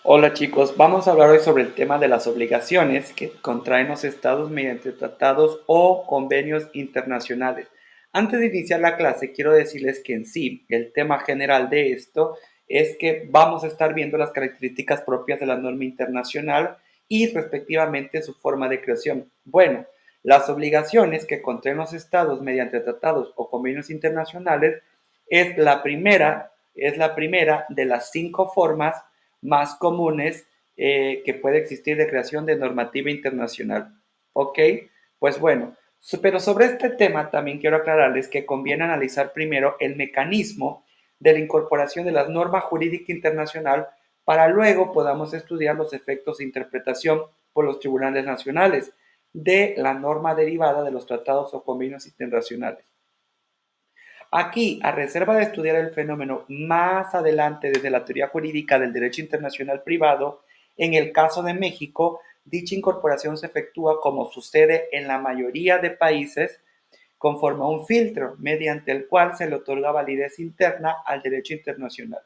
Hola chicos, vamos a hablar hoy sobre el tema de las obligaciones que contraen los estados mediante tratados o convenios internacionales. Antes de iniciar la clase, quiero decirles que en sí, el tema general de esto es que vamos a estar viendo las características propias de la norma internacional y respectivamente su forma de creación. Bueno, las obligaciones que contraen los estados mediante tratados o convenios internacionales es la primera de las 5 formas más comunes que puede existir de creación de normativa internacional. ¿Ok? Pues bueno, pero sobre este tema también quiero aclararles que conviene analizar primero el mecanismo de la incorporación de la norma jurídica internacional para luego podamos estudiar los efectos de interpretación por los tribunales nacionales de la norma derivada de los tratados o convenios internacionales. Aquí, a reserva de estudiar el fenómeno más adelante desde la teoría jurídica del derecho internacional privado, en el caso de México, dicha incorporación se efectúa como sucede en la mayoría de países, conforme a un filtro mediante el cual se le otorga validez interna al derecho internacional.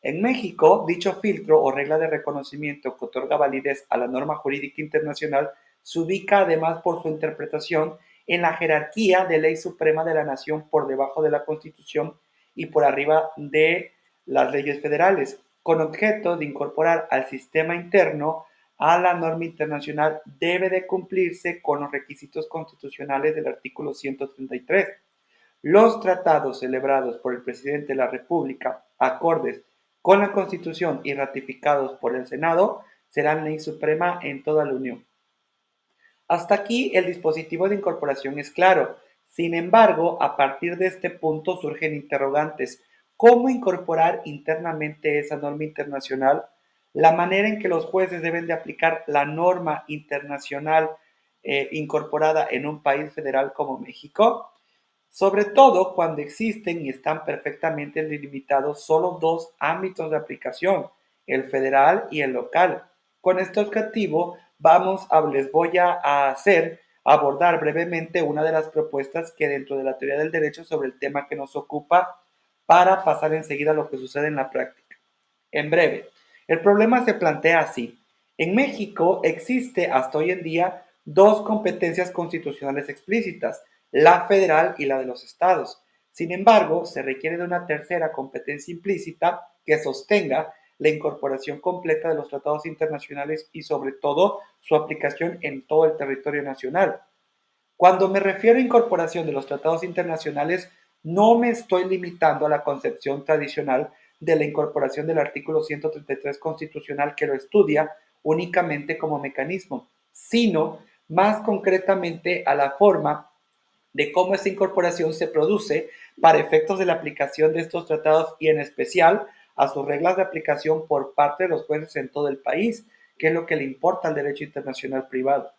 En México, dicho filtro o regla de reconocimiento que otorga validez a la norma jurídica internacional se ubica además por su interpretación en la jerarquía de ley suprema de la nación por debajo de la Constitución y por arriba de las leyes federales, con objeto de incorporar al sistema interno a la norma internacional debe de cumplirse con los requisitos constitucionales del artículo 133. Los tratados celebrados por el presidente de la República, acordes con la Constitución y ratificados por el Senado, serán ley suprema en toda la Unión. Hasta aquí el dispositivo de incorporación es claro. Sin embargo, a partir de este punto surgen interrogantes. ¿Cómo incorporar internamente esa norma internacional? La manera en que los jueces deben de aplicar la norma internacional incorporada en un país federal como México, sobre todo cuando existen y están perfectamente delimitados solo dos ámbitos de aplicación, el federal y el local. Con este objetivo les voy a hacer abordar brevemente una de las propuestas que dentro de la teoría del derecho sobre el tema que nos ocupa para pasar enseguida a lo que sucede en la práctica. En breve, el problema se plantea así. En México existe hasta hoy en día dos competencias constitucionales explícitas, la federal y la de los estados. Sin embargo, se requiere de una tercera competencia implícita que sostenga la incorporación completa de los tratados internacionales y sobre todo su aplicación en todo el territorio nacional. Cuando me refiero a incorporación de los tratados internacionales, no me estoy limitando a la concepción tradicional de la incorporación del artículo 133 constitucional que lo estudia únicamente como mecanismo, sino más concretamente a la forma de cómo esa incorporación se produce para efectos de la aplicación de estos tratados y en especial a sus reglas de aplicación por parte de los jueces en todo el país, que es lo que le importa al derecho internacional privado.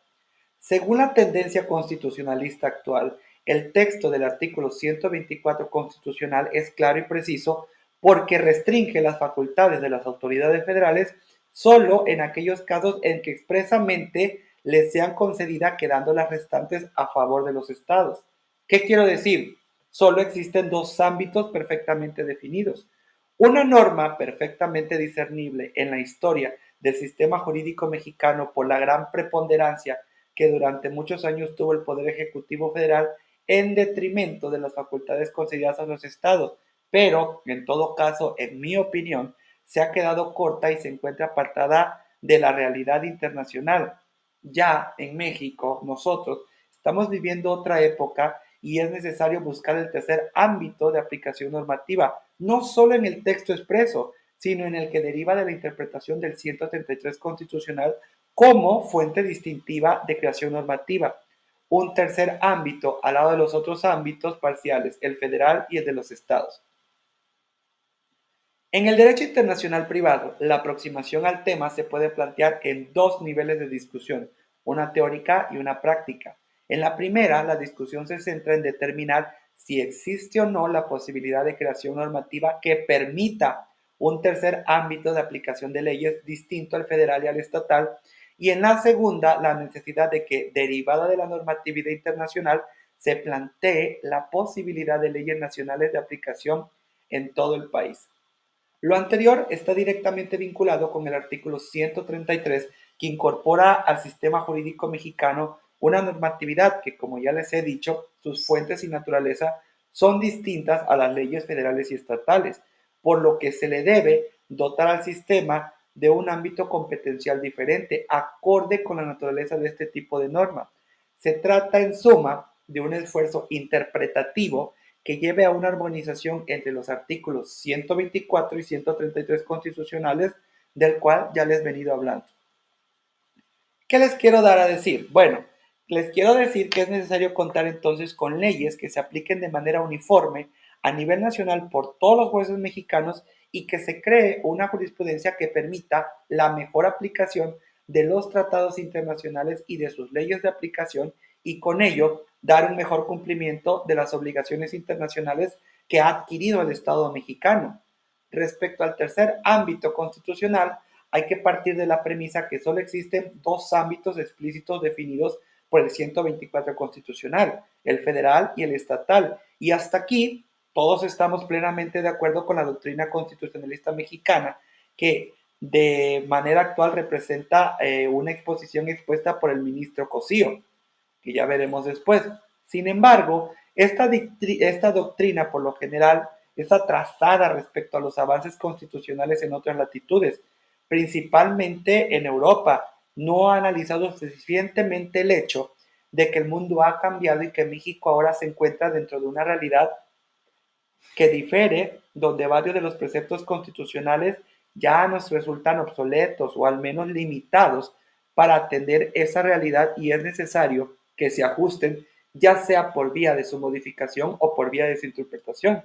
Según la tendencia constitucionalista actual, el texto del artículo 124 constitucional es claro y preciso porque restringe las facultades de las autoridades federales solo en aquellos casos en que expresamente les sean concedidas, quedando las restantes a favor de los estados. ¿Qué quiero decir? Solo existen dos ámbitos perfectamente definidos. Una norma perfectamente discernible en la historia del sistema jurídico mexicano por la gran preponderancia que durante muchos años tuvo el Poder Ejecutivo Federal en detrimento de las facultades concedidas a los estados, pero en todo caso, en mi opinión, se ha quedado corta y se encuentra apartada de la realidad internacional. Ya en México, nosotros estamos viviendo otra época y es necesario buscar el tercer ámbito de aplicación normativa, no solo en el texto expreso, sino en el que deriva de la interpretación del 133 constitucional como fuente distintiva de creación normativa. Un tercer ámbito al lado de los otros ámbitos parciales, el federal y el de los estados. En el derecho internacional privado, la aproximación al tema se puede plantear en dos niveles de discusión, una teórica y una práctica. En la primera, la discusión se centra en determinar si existe o no la posibilidad de creación normativa que permita un tercer ámbito de aplicación de leyes distinto al federal y al estatal, y en la segunda, la necesidad de que, derivada de la normatividad internacional, se plantee la posibilidad de leyes nacionales de aplicación en todo el país. Lo anterior está directamente vinculado con el artículo 133, que incorpora al sistema jurídico mexicano una normatividad que, como ya les he dicho, sus fuentes y naturaleza son distintas a las leyes federales y estatales, por lo que se le debe dotar al sistema de un ámbito competencial diferente, acorde con la naturaleza de este tipo de norma. Se trata, en suma, de un esfuerzo interpretativo que lleve a una armonización entre los artículos 124 y 133 constitucionales, del cual ya les he venido hablando. ¿Qué les quiero dar a decir? Bueno, les quiero decir que es necesario contar entonces con leyes que se apliquen de manera uniforme a nivel nacional por todos los jueces mexicanos y que se cree una jurisprudencia que permita la mejor aplicación de los tratados internacionales y de sus leyes de aplicación, y con ello dar un mejor cumplimiento de las obligaciones internacionales que ha adquirido el Estado mexicano. Respecto al tercer ámbito constitucional, hay que partir de la premisa que solo existen dos ámbitos explícitos definidos por el 124 constitucional, el federal y el estatal. Y hasta aquí todos estamos plenamente de acuerdo con la doctrina constitucionalista mexicana, que de manera actual representa una exposición expuesta por el ministro Cosío, que ya veremos después. Sin embargo, esta doctrina por lo general es atrasada respecto a los avances constitucionales en otras latitudes, principalmente en Europa. No ha analizado suficientemente el hecho de que el mundo ha cambiado y que México ahora se encuentra dentro de una realidad que difiere, donde varios de los preceptos constitucionales ya nos resultan obsoletos o al menos limitados para atender esa realidad, y es necesario que se ajusten, ya sea por vía de su modificación o por vía de su interpretación.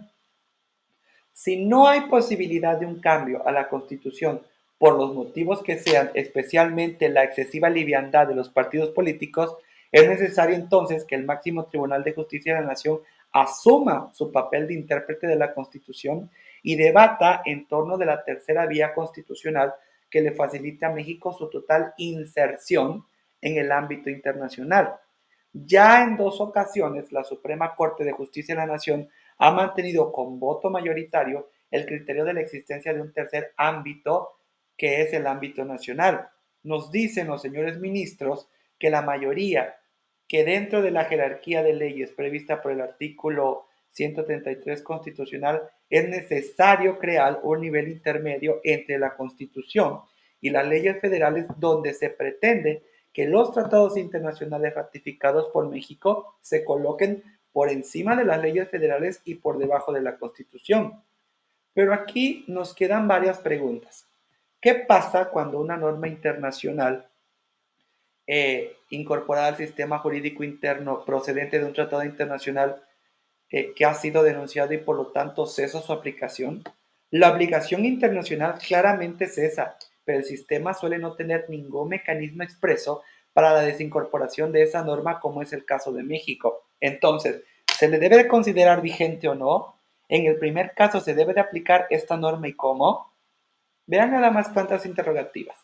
Si no hay posibilidad de un cambio a la Constitución por los motivos que sean, especialmente la excesiva liviandad de los partidos políticos, es necesario entonces que el máximo Tribunal de Justicia de la Nación asuma su papel de intérprete de la Constitución y debata en torno de la tercera vía constitucional que le facilite a México su total inserción en el ámbito internacional. Ya en dos ocasiones, la Suprema Corte de Justicia de la Nación ha mantenido con voto mayoritario el criterio de la existencia de un tercer ámbito, que es el ámbito nacional. Nos dicen los señores ministros que la mayoría, que dentro de la jerarquía de leyes prevista por el artículo 133 constitucional, es necesario crear un nivel intermedio entre la Constitución y las leyes federales, donde se pretende que los tratados internacionales ratificados por México se coloquen por encima de las leyes federales y por debajo de la Constitución. Pero aquí nos quedan varias preguntas. ¿Qué pasa cuando una norma internacional incorporada al sistema jurídico interno procedente de un tratado internacional que ha sido denunciado y por lo tanto cesa su aplicación? La obligación internacional claramente cesa, pero el sistema suele no tener ningún mecanismo expreso para la desincorporación de esa norma, como es el caso de México. Entonces, ¿se le debe considerar vigente o no? En el primer caso, ¿se debe de aplicar esta norma y cómo? Vean nada más cuántas interrogativas.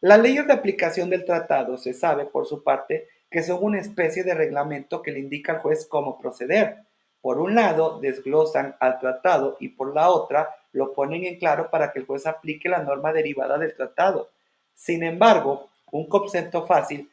Las leyes de aplicación del tratado se sabe, por su parte, que son una especie de reglamento que le indica al juez cómo proceder. Por un lado, desglosan al tratado y por la otra, lo ponen en claro para que el juez aplique la norma derivada del tratado. Sin embargo, un concepto fácil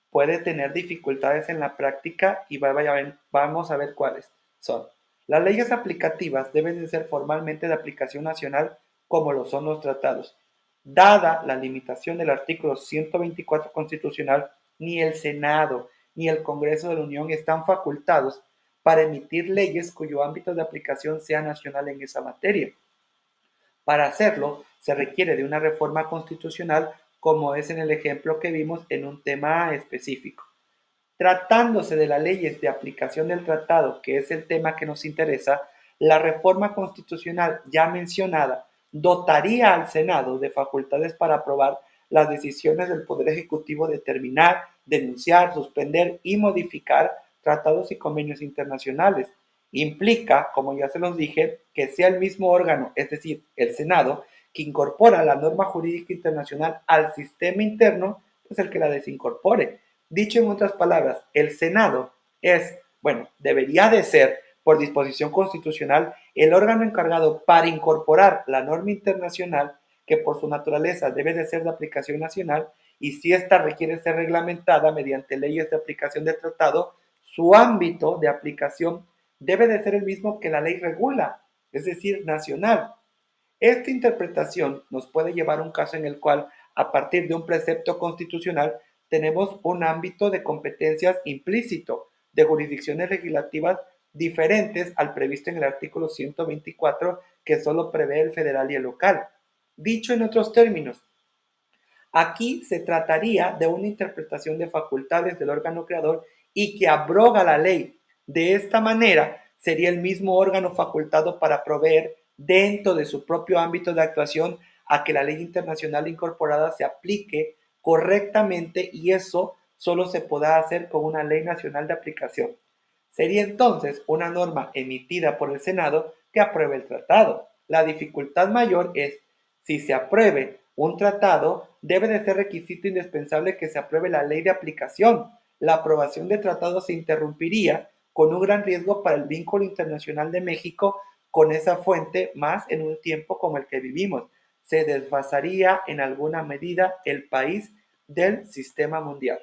puede tener dificultades en la práctica y vamos a ver cuáles son. Las leyes aplicativas deben de ser formalmente de aplicación nacional, como lo son los tratados. Dada la limitación del artículo 124 constitucional, ni el Senado ni el Congreso de la Unión están facultados para emitir leyes cuyo ámbito de aplicación sea nacional en esa materia. Para hacerlo, se requiere de una reforma constitucional, como es en el ejemplo que vimos en un tema específico. Tratándose de las leyes de aplicación del tratado, que es el tema que nos interesa, la reforma constitucional ya mencionada dotaría al Senado de facultades para aprobar las decisiones del Poder Ejecutivo de determinar, denunciar, suspender y modificar tratados y convenios internacionales. Implica, como ya se los dije, que sea el mismo órgano, es decir, el Senado, que incorpora la norma jurídica internacional al sistema interno, pues el que la desincorpore. Dicho en otras palabras, el Senado es, bueno, debería de ser por disposición constitucional, el órgano encargado para incorporar la norma internacional, que por su naturaleza debe de ser de aplicación nacional, y si ésta requiere ser reglamentada mediante leyes de aplicación del tratado, su ámbito de aplicación debe de ser el mismo que la ley regula, es decir, nacional. Esta interpretación nos puede llevar a un caso en el cual, a partir de un precepto constitucional, tenemos un ámbito de competencias implícito de jurisdicciones legislativas diferentes al previsto en el artículo 124, que solo prevé el federal y el local. Dicho en otros términos, aquí se trataría de una interpretación de facultades del órgano creador y que abroga la ley. De esta manera, sería el mismo órgano facultado para proveer dentro de su propio ámbito de actuación a que la ley internacional incorporada se aplique correctamente, y eso solo se podrá hacer con una ley nacional de aplicación. Sería entonces una norma emitida por el Senado que apruebe el tratado. La dificultad mayor es si se apruebe un tratado, debe de ser requisito indispensable que se apruebe la ley de aplicación. La aprobación de tratados se interrumpiría con un gran riesgo para el vínculo internacional de México con esa fuente, más en un tiempo como el que vivimos. Se desfasaría en alguna medida el país del sistema mundial.